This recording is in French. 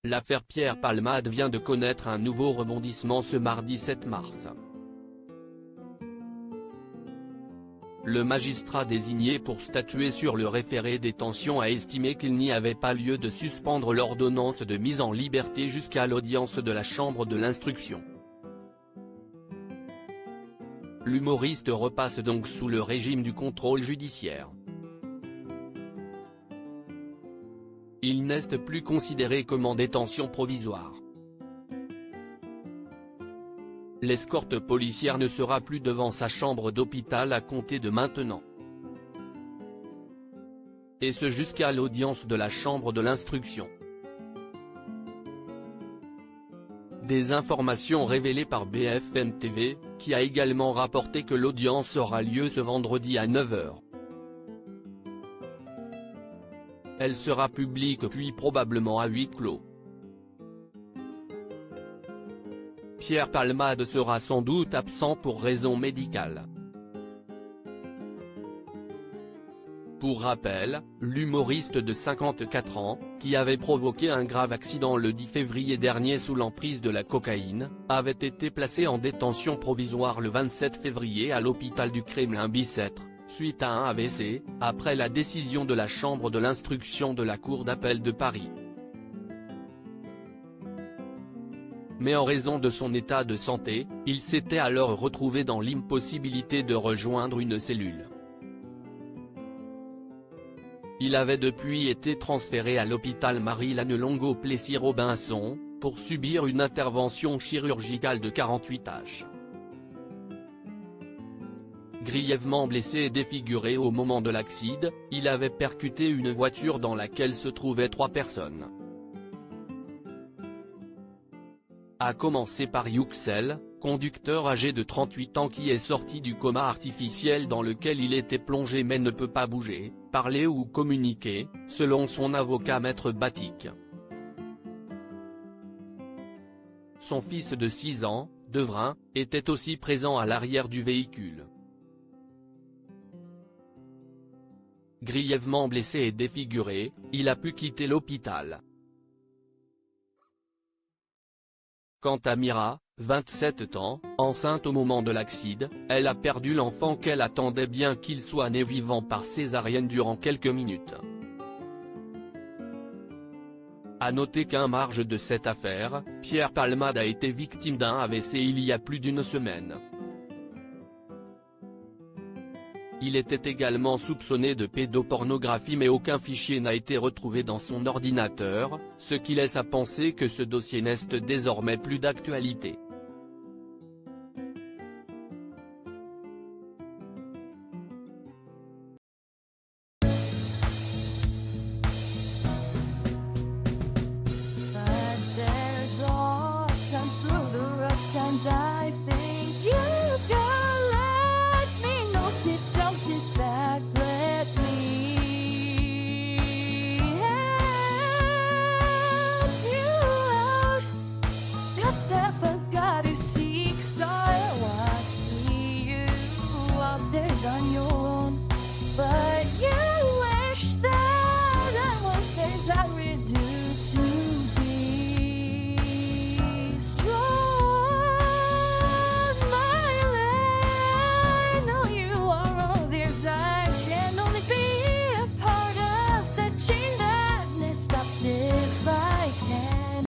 L'affaire Pierre Palmade vient de connaître un nouveau rebondissement ce mardi 7 mars. Le magistrat désigné pour statuer sur le référé détention a estimé qu'il n'y avait pas lieu de suspendre l'ordonnance de mise en liberté jusqu'à l'audience de la chambre de l'instruction. L'humoriste repasse donc sous le régime du contrôle judiciaire. Il n'est plus considéré comme en détention provisoire. L'escorte policière ne sera plus devant sa chambre d'hôpital à compter de maintenant. Et ce jusqu'à l'audience de la chambre de l'instruction. Des informations révélées par BFM TV, qui a également rapporté que l'audience aura lieu ce vendredi à 9 h. Elle sera publique puis probablement à huis clos. Pierre Palmade sera sans doute absent pour raison médicale. Pour rappel, l'humoriste de 54 ans, qui avait provoqué un grave accident le 10 février dernier sous l'emprise de la cocaïne, avait été placé en détention provisoire le 27 février à l'hôpital du Kremlin-Bicêtre, suite à un AVC, après la décision de la chambre de l'instruction de la Cour d'appel de Paris. Mais en raison de son état de santé, il s'était alors retrouvé dans l'impossibilité de rejoindre une cellule. Il avait depuis été transféré à l'hôpital Marie-Lannelongo-Plessis-Robinson, pour subir une intervention chirurgicale de 48 H. Grièvement blessé et défiguré au moment de l'accident, il avait percuté une voiture dans laquelle se trouvaient 3 personnes. A commencer par Yüksel, conducteur âgé de 38 ans qui est sorti du coma artificiel dans lequel il était plongé mais ne peut pas bouger, parler ou communiquer, selon son avocat Maître Batik. Son fils de 6 ans, Devrin, était aussi présent à l'arrière du véhicule. Grièvement blessé et défiguré, il a pu quitter l'hôpital. Quant à Mira, 27 ans, enceinte au moment de l'accident, elle a perdu l'enfant qu'elle attendait bien qu'il soit né vivant par césarienne durant quelques minutes. A noter qu'en marge de cette affaire, Pierre Palmade a été victime d'un AVC il y a plus d'une semaine. Il était également soupçonné de pédopornographie mais aucun fichier n'a été retrouvé dans son ordinateur, ce qui laisse à penser que ce dossier n'est désormais plus d'actualité. On your own, but